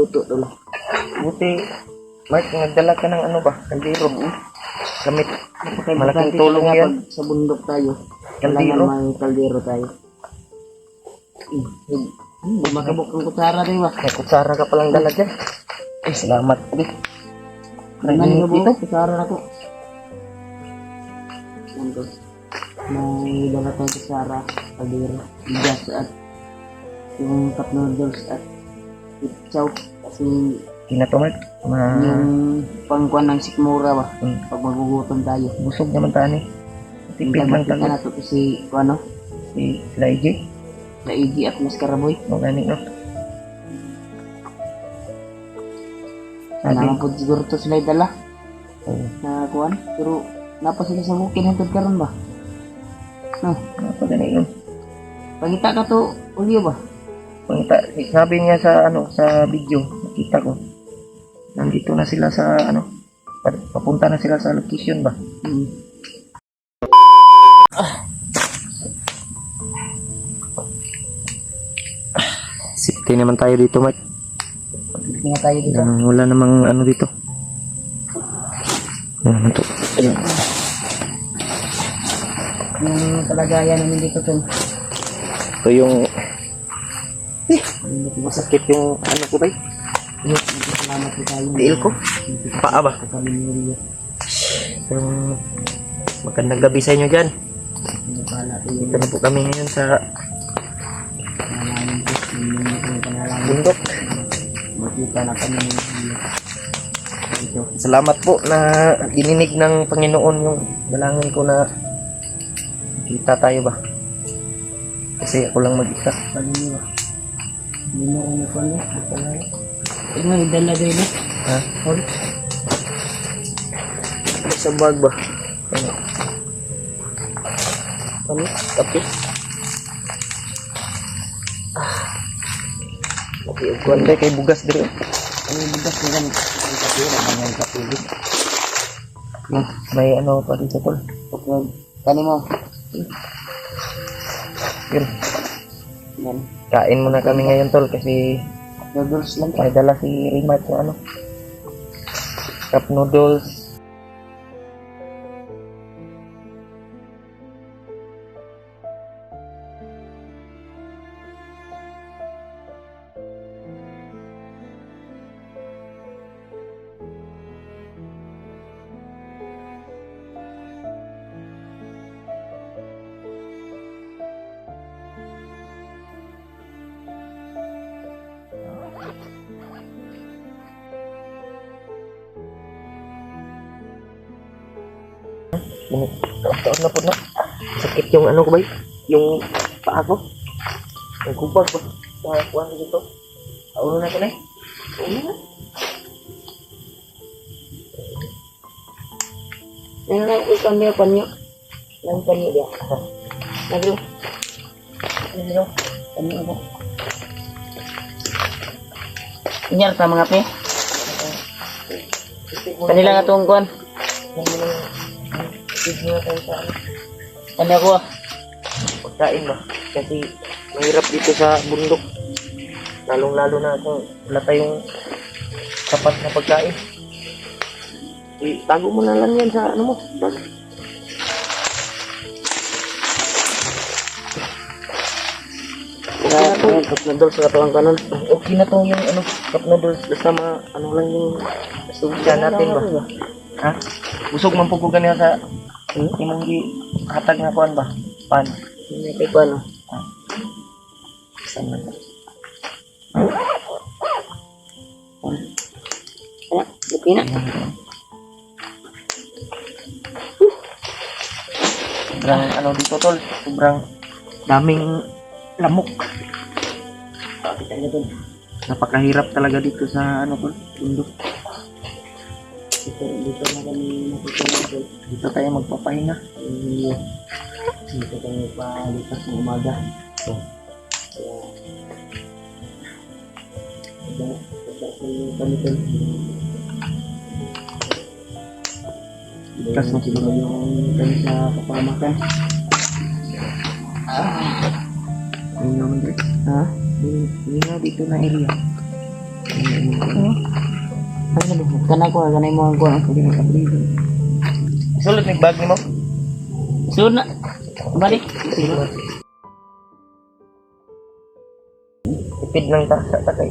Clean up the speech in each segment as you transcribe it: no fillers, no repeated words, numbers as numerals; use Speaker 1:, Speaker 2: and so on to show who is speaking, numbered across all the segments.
Speaker 1: Tuto dulu.
Speaker 2: Buti, Mark, nagdala ka ng ano ba? Kaldero. Gamit. Malaking
Speaker 1: Napaka-importante
Speaker 2: tulong
Speaker 1: talaga
Speaker 2: yan.
Speaker 1: pag sa bundok tayo.
Speaker 2: Kaldero.
Speaker 1: Kailangan may kaldero tayo. Makabok ng kutsara tayo ba?
Speaker 2: May kutsara ka palang dala dyan. Ay, salamat.
Speaker 1: Nani
Speaker 2: Nagdala
Speaker 1: mo
Speaker 2: dito.
Speaker 1: kutsara na ko. Ano? May dala tayong kutsara, kaldero, bigas at yung cup noodles at chow. Kasi
Speaker 2: Hindi na to, Mark.
Speaker 1: yung pangkuan ng sikmura ba?
Speaker 2: Hmm.
Speaker 1: Pag magugutom tayo.
Speaker 2: Busog naman tayo ni. Tipid lang
Speaker 1: Kita
Speaker 2: tayo.
Speaker 1: na to kasi ano?
Speaker 2: Si Laiji.
Speaker 1: Laigi at Maskaraboy.
Speaker 2: Magaling, no?
Speaker 1: Kailangan po siguro to sila dala
Speaker 2: Oo.
Speaker 1: na kuan. Pero napa sila sa bukid hantod karon ba? No,
Speaker 2: Napagaling yun.
Speaker 1: pangita ka to ulyo ba?
Speaker 2: Pangita, sabi niya sa ano sa video, nakita ko. Nandito na sila sa ano, papunta na sila sa location ba?
Speaker 1: Hmm.
Speaker 2: Safety naman tayo dito, Mike.
Speaker 1: Tingnan tayo dito.
Speaker 2: Wala namang ano dito. Ano to? Ayun.
Speaker 1: Yung kalagayan namin dito to.
Speaker 2: Ito yung masakit yung ano ko ba?
Speaker 1: Yes, salamat po tayo.
Speaker 2: Tiil ko? Paa ba?
Speaker 1: Sa pamilya.
Speaker 2: Yung magandang gabi sa inyo dyan.
Speaker 1: Ano pala ito yung
Speaker 2: Dito na po kami ngayon sa
Speaker 1: panalangin ko. Yung panalangin.
Speaker 2: bundok.
Speaker 1: Makita na kami dito.
Speaker 2: Salamat po na dininig ng Panginoon yung dalangin ko na kita tayo ba? Kasi ako lang mag-isa.
Speaker 1: Pagin mo. Hindi mo kung nakuha niya. Huwag mo idala doon eh.
Speaker 2: Ha?
Speaker 1: Hold.
Speaker 2: Sa bag ba? Ano? Ano? Tapos? Okay, kuwan tayo kay bugas dito.
Speaker 1: Ano yung bugas na ganit? Ang kapira. Ang kapira.
Speaker 2: May ano pa dito tol.
Speaker 1: Okay. Kani mo.
Speaker 2: Yun.
Speaker 1: Yan.
Speaker 2: Kain muna kami ngayon tol kasi
Speaker 1: Noodles lang.
Speaker 2: may dala si Rimat yung ano. Cup noodles. Taon na po na. Sakit yung ano ko ba? Yung paa ko. Yung kubag ba? Kuha ko dito. Aulo na ko na eh. Aulo na.
Speaker 1: Yan lang ikan niya panyo. Lang panyo dia. Naglo. Naglo. Panyo ako. Inyar ta mga pe. Kanila nga tuong kuan.
Speaker 2: Sige na tayo sa ano.
Speaker 1: Ano ako?
Speaker 2: Pagkain ba? Kasi mahirap dito sa bundok. Lalong-lalo na kung wala tayong sapat na pagkain. Tago mo na lang yan sa ano mo. Bag.
Speaker 1: Kaya to, cup noodles sa katuang kanon.
Speaker 2: Okay na to yung ano, cup noodles. Basta ano lang yung suya natin ba? Ha? Busog man po ko ganyan sa imong gi hatag nga kuan ba? Pan.
Speaker 1: Hindi kay kuan.
Speaker 2: Saan man.
Speaker 1: Ano? Buti na.
Speaker 2: Sobrang ano dito tol, sobrang daming lamok. Napakahirap talaga dito sa ano tol, bundok.
Speaker 1: Dito na kami matutulog.
Speaker 2: Dito tayo magpapahinga.
Speaker 1: Dito tayo palipas ng umaga. So,
Speaker 2: Likas na siguro
Speaker 1: yung kami sa kapamakan.
Speaker 2: Ayun naman dito.
Speaker 1: Ha?
Speaker 2: Hindi nga dito na area.
Speaker 1: Kana ko, kanay mo ang kuha ang pwede makabrido.
Speaker 2: Sulod nagbag ni mo.
Speaker 1: Sunod na. Balik.
Speaker 2: Ipid ng tasa ta kay.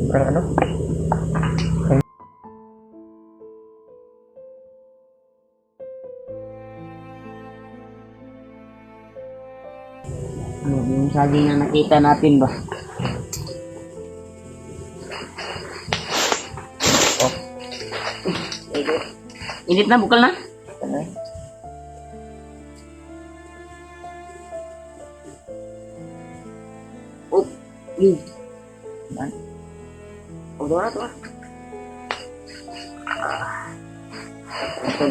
Speaker 2: Sobrang ano.
Speaker 1: Yung saging na nakita natin ba?
Speaker 2: Oh.
Speaker 1: Init na, bukal na.
Speaker 2: Ano?
Speaker 1: Oh, yun.
Speaker 2: Yan.
Speaker 1: Oh, doon na to ah. Ito.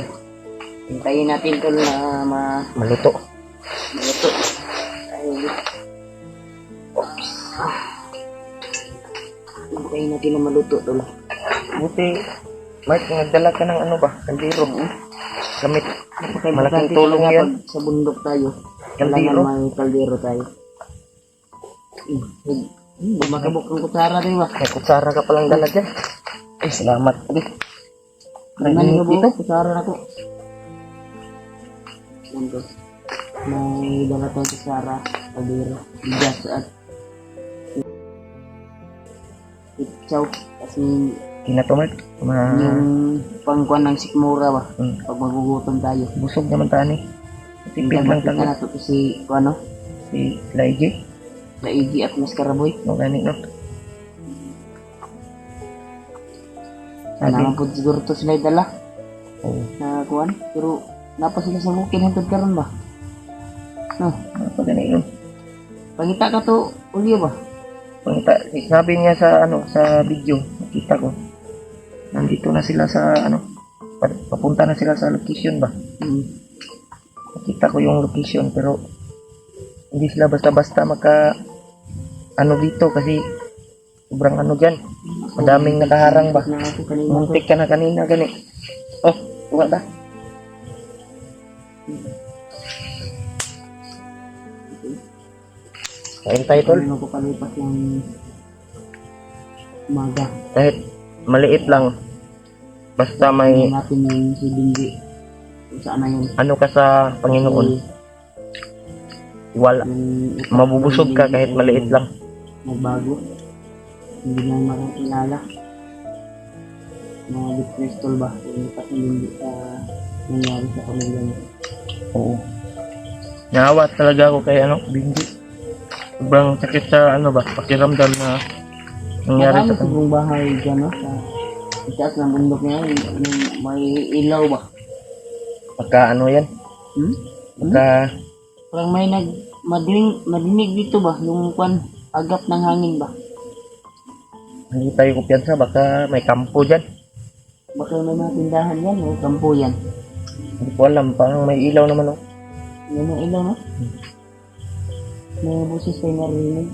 Speaker 1: Hintayin natin ito na
Speaker 2: Maluto.
Speaker 1: maluto. Ayun. Hintayin natin na maluto ito lang.
Speaker 2: Buti, Mark, nagdala ka ng ano ba? Kaldero. Gamit. Malaking
Speaker 1: Importante
Speaker 2: tulong
Speaker 1: talaga
Speaker 2: yan.
Speaker 1: pag sa bundok tayo.
Speaker 2: Kaldero.
Speaker 1: Kailangan may kaldero tayo. Makabok ang kutsara din ba?
Speaker 2: May kutsara ka palang dala dyan. Ay, salamat. Adi.
Speaker 1: Nagmanig
Speaker 2: dito.
Speaker 1: ko, kutsara na ko. Yan to. May dala tayong kutsara, kaldero, bigas at itsaw. Kasi
Speaker 2: Kinato, Mark.
Speaker 1: yung pangkuan ng sikmura ba? Pag magugutom tayo.
Speaker 2: Busog naman tani. Tipid lang
Speaker 1: Kita na
Speaker 2: tayo.
Speaker 1: to si, ano,
Speaker 2: Si Laigi.
Speaker 1: Laigi at Maskaraboy.
Speaker 2: No, gani, no?
Speaker 1: Sana po siguro to sila dala
Speaker 2: Oo.
Speaker 1: na kuan. Pero napa sila sa bukid hantod karon ba? No,
Speaker 2: Ano pa gani yun?
Speaker 1: pangita ka to, ulyo ba?
Speaker 2: Pangita, sabi niya sa ano sa video, nakita ko. Nandito na sila sa ano, papunta na sila sa location ba? Nakita ko yung location pero hindi sila basta-basta maka ano dito kasi sobrang ano dyan. Madaming nakaharang ba?
Speaker 1: Na ako kanina to.
Speaker 2: Muntik ka na kanina gani. Oh, tuwa ba? Kain tayo tol.
Speaker 1: Kanina ko palipas yung umaga.
Speaker 2: Kahit maliit lang. Basta may
Speaker 1: natin yung si Bindi. Kung saan na yun.
Speaker 2: ano ka sa Panginoon. Wala.
Speaker 1: Yung
Speaker 2: Mabubusog ka kahit maliit lang.
Speaker 1: Nagbago. Hindi na makakilala. Mga depressed ba? Yung pati hindi nangyari sa pamilya niya.
Speaker 2: Oo. Naawa talaga ako kay ano, Bindi. Sobrang sakit sa ano ba, pakiramdam na nangyari
Speaker 1: Marami
Speaker 2: sa kanya.
Speaker 1: sigurong bahay dyan, no? Sa itaas ng bundok niya, yung may ilaw ba?
Speaker 2: Pagka ano yan,
Speaker 1: Hmm?
Speaker 2: pagka
Speaker 1: Parang may madinig dito ba? Yung kwan, agap ng hangin ba?
Speaker 2: hindi tayo kumpiyansa, baka may kampo dyan.
Speaker 1: Baka may mga tindahan yan, may kampo yan.
Speaker 2: Hindi ko alam, parang may ilaw naman oh.
Speaker 1: May mga ilaw, no? May busis tayo narinig.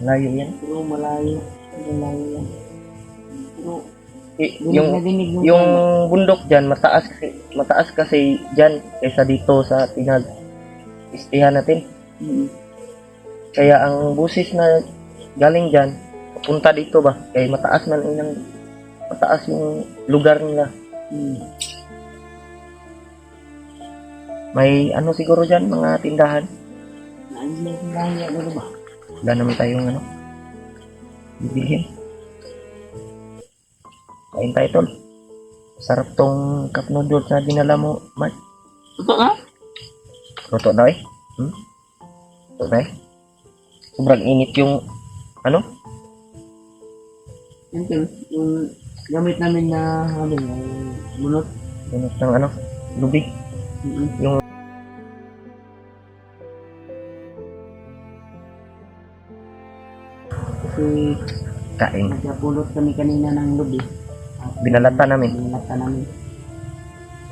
Speaker 2: Layo yan.
Speaker 1: Pero malayo. Malayo yan. Pero
Speaker 2: Yung
Speaker 1: dinig
Speaker 2: yung bundok dyan, mataas kasi dyan kaysa dito sa istihan natin. Kaya ang busis na galing dyan, papunta dito ba? Kaya mataas yung lugar nila. May ano siguro dyan, mga tindahan.
Speaker 1: Naalis na yung tindahan yan, ano ba?
Speaker 2: Wala naman tayong ano, bibilhin. Kain tayo tol. Sarap tong cup noodles na dinala mo, Mark.
Speaker 1: Totoo nga?
Speaker 2: Luto na eh. Luto na eh. Sobrang init yung ano,
Speaker 1: Yan tol, yung gamit namin na ano, yung bunot.
Speaker 2: init ng ano, lubi. Yung
Speaker 1: Kasi
Speaker 2: kain.
Speaker 1: nagpapulot kami kanina ng lubi.
Speaker 2: Binalata namin.
Speaker 1: Binalata namin.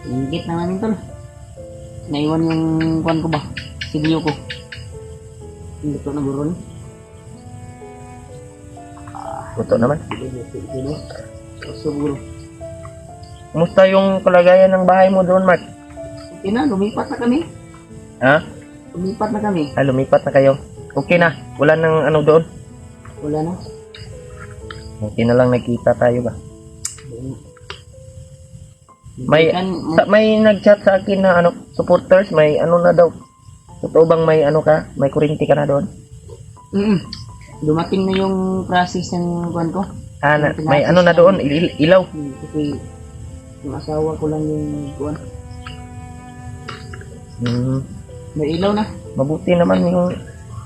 Speaker 1: Ingit na namin tol. Naiwan yung kwan ko ba? Sigyo ko. Hindi ko na buron.
Speaker 2: Luto naman.
Speaker 1: Sige. Siguro.
Speaker 2: Kumusta yung kalagayan ng bahay mo doon, Mark?
Speaker 1: Okay na, lumipat na kami.
Speaker 2: Ha?
Speaker 1: Lumipat na kami.
Speaker 2: Ah, lumipat na kayo. Okay na. Wala nang ano doon.
Speaker 1: Wala na.
Speaker 2: Okay na lang nakita tayo ba? May may nag-chat sa akin na ano, supporters, may ano na daw. Totoo bang may ano ka? May kuryente ka na doon?
Speaker 1: Dumating na yung process ng kuwan ko.
Speaker 2: May ano na doon, ilaw.
Speaker 1: Kasi yung asawa ko lang yung kuwan. May ilaw na.
Speaker 2: Mabuti naman yung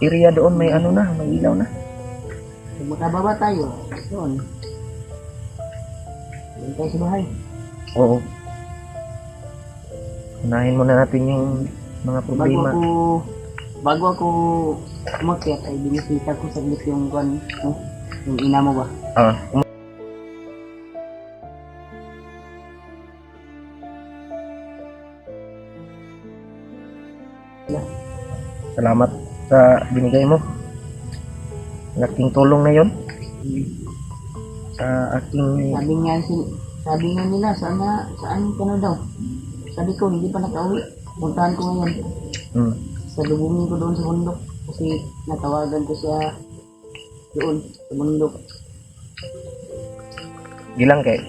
Speaker 2: area doon, may ano na, may ilaw na.
Speaker 1: Kung makababa tayo, doon. Doon tayo sa bahay.
Speaker 2: Oo. Unahin muna natin yung mga problema.
Speaker 1: Bago ako umakyat ay binisita ko saglit yung kuwan, yung ina mo ba?
Speaker 2: Salamat sa binigay mo. Laking tulong na yon sa aking...
Speaker 1: Sabi nga nila, saan ka na daw? Sabi ko, hindi pa nakauwi. Puntahan ko ngayon. Salubungin ko doon sa bundok. Kasi natawagan ko siya doon sa bundok.
Speaker 2: Gilang kay.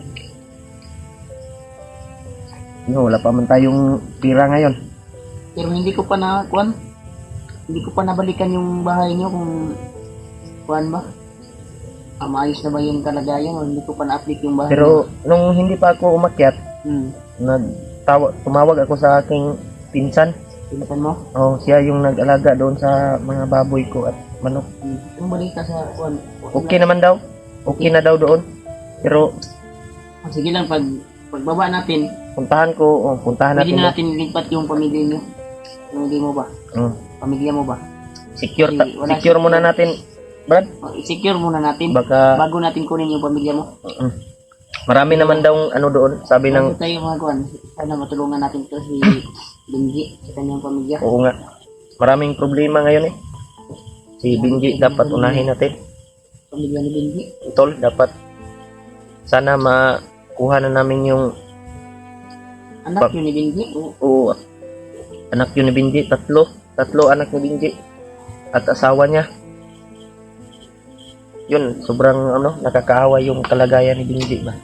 Speaker 2: No, wala pa man tayong pira ngayon.
Speaker 1: Pero hindi ko pa hindi ko pa nabalikan yung bahay niyo kung kuan ba? Maayos na ba yung kalagayan o hindi ko pa na-update yung bahay.
Speaker 2: Pero nung hindi pa ako umakyat, tumawag ako sa aking pinsan.
Speaker 1: Pinsan mo?
Speaker 2: Oh, siya yung nag-alaga doon sa mga baboy ko at manok.
Speaker 1: Yung balita sa kuan.
Speaker 2: Okay naman daw. Okay na daw doon. Pero
Speaker 1: sige lang, pagbaba natin,
Speaker 2: puntahan
Speaker 1: pwede
Speaker 2: natin.
Speaker 1: na natin lipat yung pamilya niyo. Pamilya mo ba? Pamilya mo ba?
Speaker 2: Secure muna natin, Brad.
Speaker 1: I-secure muna natin
Speaker 2: Baka
Speaker 1: bago natin kunin yung pamilya mo.
Speaker 2: Marami naman daw ano doon, sabi ng...
Speaker 1: Bago tayo mga kuan, sana matulungan natin to si Benji sa kanyang pamilya.
Speaker 2: Oo nga. Maraming problema ngayon eh. Si Benji dapat unahin natin.
Speaker 1: Pamilya ni Benji.
Speaker 2: Tol, dapat sana makuha na namin yung
Speaker 1: anak yun ni Benji.
Speaker 2: Oo. Anak yun ni Benji, tatlo anak ni Benji at asawa niya. Yun, sobrang nakakaawa yung kalagayan ni Benji ba.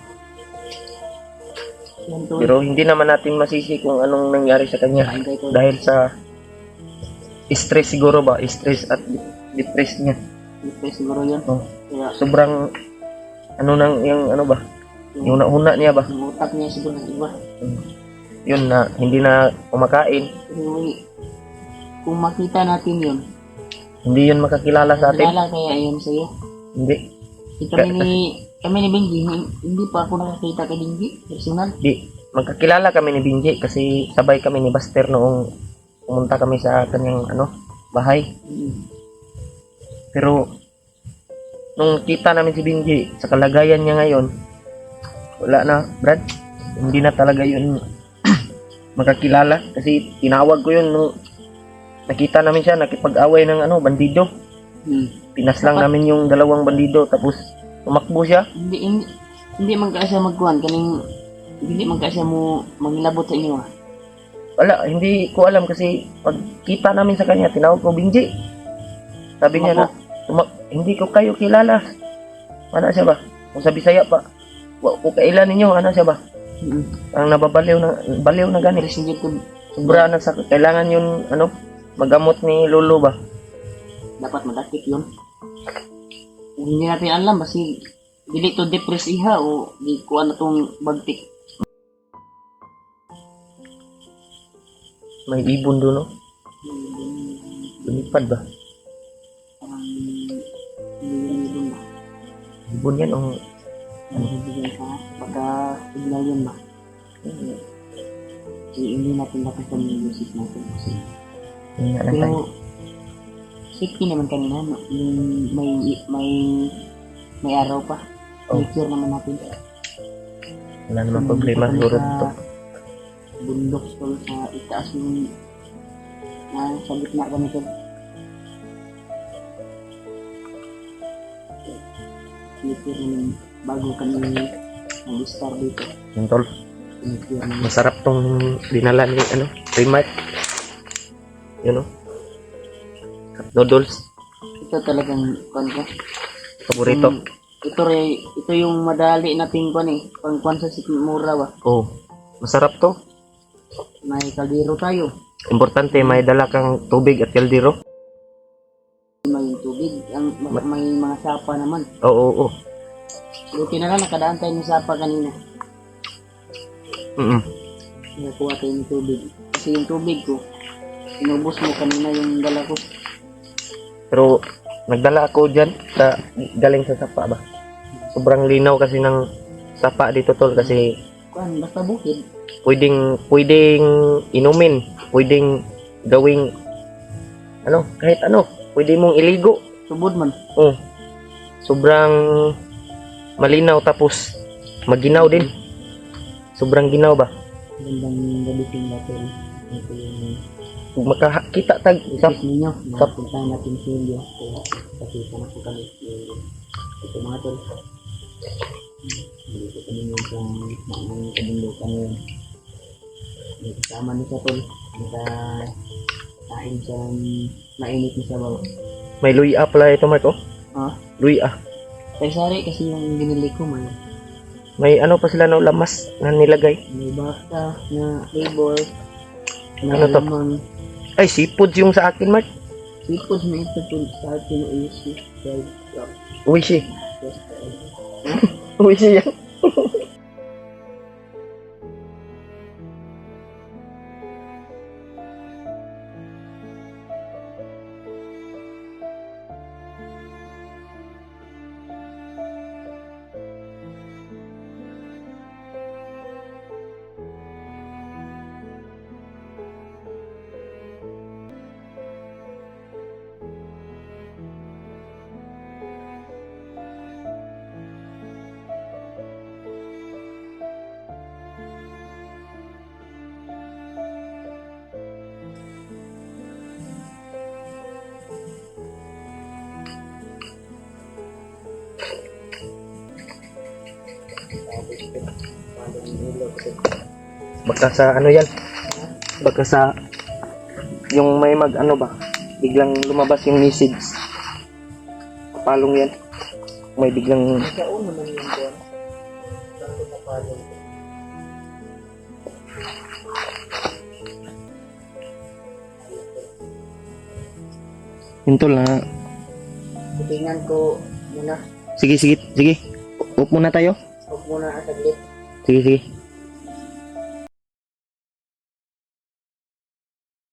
Speaker 2: Pero hindi naman natin masisi kung anong nangyari sa kanya dahil sa stress siguro ba, stress at depressed niya.
Speaker 1: Depressed siguro yun. Kaya,
Speaker 2: sobrang yung yung nauna niya ba.
Speaker 1: Yung utak niya siguro ng iba.
Speaker 2: Yun na hindi na kumakain.
Speaker 1: Pero kung makita natin yun,
Speaker 2: hindi yun makakilala sa atin.
Speaker 1: Kilala kaya yun sa'yo?
Speaker 2: Hindi.
Speaker 1: Kami ni Benji, hindi pa ako nakakita kay Benji, personal.
Speaker 2: Di, magkakilala kami ni Benji kasi sabay kami ni Buster noong pumunta kami sa kanyang bahay. Pero nung kita namin si Benji sa kalagayan niya ngayon, wala na, Brad. Hindi na talaga yun magkakilala kasi tinawag ko yun nung nakita namin siya nakipag-away ng bandido. Pinas lang namin yung dalawang bandido tapos tumakbo siya.
Speaker 1: Hindi man kasi magkuhan hindi man kasi mo maglabot sa inyo.
Speaker 2: Wala, hindi ko alam kasi pagkita namin sa kanya tinawag ko Benji. Sabi niya na hindi ko kayo kilala. Ano siya ba? Kung sa Bisaya pa. Kung kailan ninyo, ano siya ba? Ang baliw na gani. Sobra na sa kailangan yun magamot ni Lolo ba?
Speaker 1: Dapat madakip yun. Hindi natin alam kasi dili to depress iha o di ko tong bagtik.
Speaker 2: May ibon doon, no? Lumipad ba? Ibon yan o...
Speaker 1: Baka bigla yun ba? Hindi natin dapat yung music natin kasi. Pero safety naman kanina, yung may araw pa. Secure naman natin.
Speaker 2: Wala naman problema siguro dito.
Speaker 1: Bundok sa itaas yung sa gitna kami ito. Secure naman bago kami mag-star dito.
Speaker 2: Yung tol, masarap tong dinala ni Primark. Yun o. Cup noodles.
Speaker 1: Ito talagang kontra.
Speaker 2: Paborito.
Speaker 1: ito yung madali nating kwan eh. Pangkwan sa sikmura ba.
Speaker 2: Oh, masarap to.
Speaker 1: May kaldero tayo.
Speaker 2: Importante may dala kang tubig at kaldero.
Speaker 1: May tubig. May mga sapa naman.
Speaker 2: Oo, oo.
Speaker 1: Buti na lang nakadaan tayo ng sapa kanina.
Speaker 2: Mm.
Speaker 1: Nakuha tayo ng tubig. Kasi yung tubig ko, inubos mo kanina yung dala ko.
Speaker 2: Pero nagdala ako diyan sa galing sa sapa ba. Sobrang linaw kasi ng sapa dito tol kasi
Speaker 1: Kwan, basta bukid.
Speaker 2: pwedeng inumin, pwedeng gawing ano, kahit ano, pwede mong iligo.
Speaker 1: Subod man.
Speaker 2: Oh. Sobrang malinaw tapos maginaw din. Sobrang ginaw ba?
Speaker 1: Gandang gabi tingin natin. Ito yung
Speaker 2: Kung makakita tag
Speaker 1: isip ninyo.
Speaker 2: Sap.
Speaker 1: Napuntahan natin sa India. Kaya pakita na po kami. Ito mga tol. Dito kami yung sa mga kabundukan ngayon. May kasama ni sa tol. Kain sa mainit ni sabaw.
Speaker 2: may luya pala ito Marco.
Speaker 1: Ha?
Speaker 2: Luya.
Speaker 1: Sari kasi yung binili ko man.
Speaker 2: May ano pa sila no lamas na nilagay.
Speaker 1: May baka na flavor. Na
Speaker 2: Ano to?
Speaker 1: alamang
Speaker 2: Ay, seafood yung sa akin, Mark.
Speaker 1: seafood na ito tol. Sa atin na isi. Fried crab.
Speaker 2: Uwishi.
Speaker 1: Just fried.
Speaker 2: Uwishi yan. Baka sa ano yan? Baka sa yung may mag ano ba? Biglang lumabas yung message. Palong yan. May biglang
Speaker 1: Sa una man yung doon. Saan ko napalong.
Speaker 2: hintol na.
Speaker 1: Tingnan ko muna.
Speaker 2: Sige. Up muna tayo.
Speaker 1: Huwag muna saglit.
Speaker 2: Sige.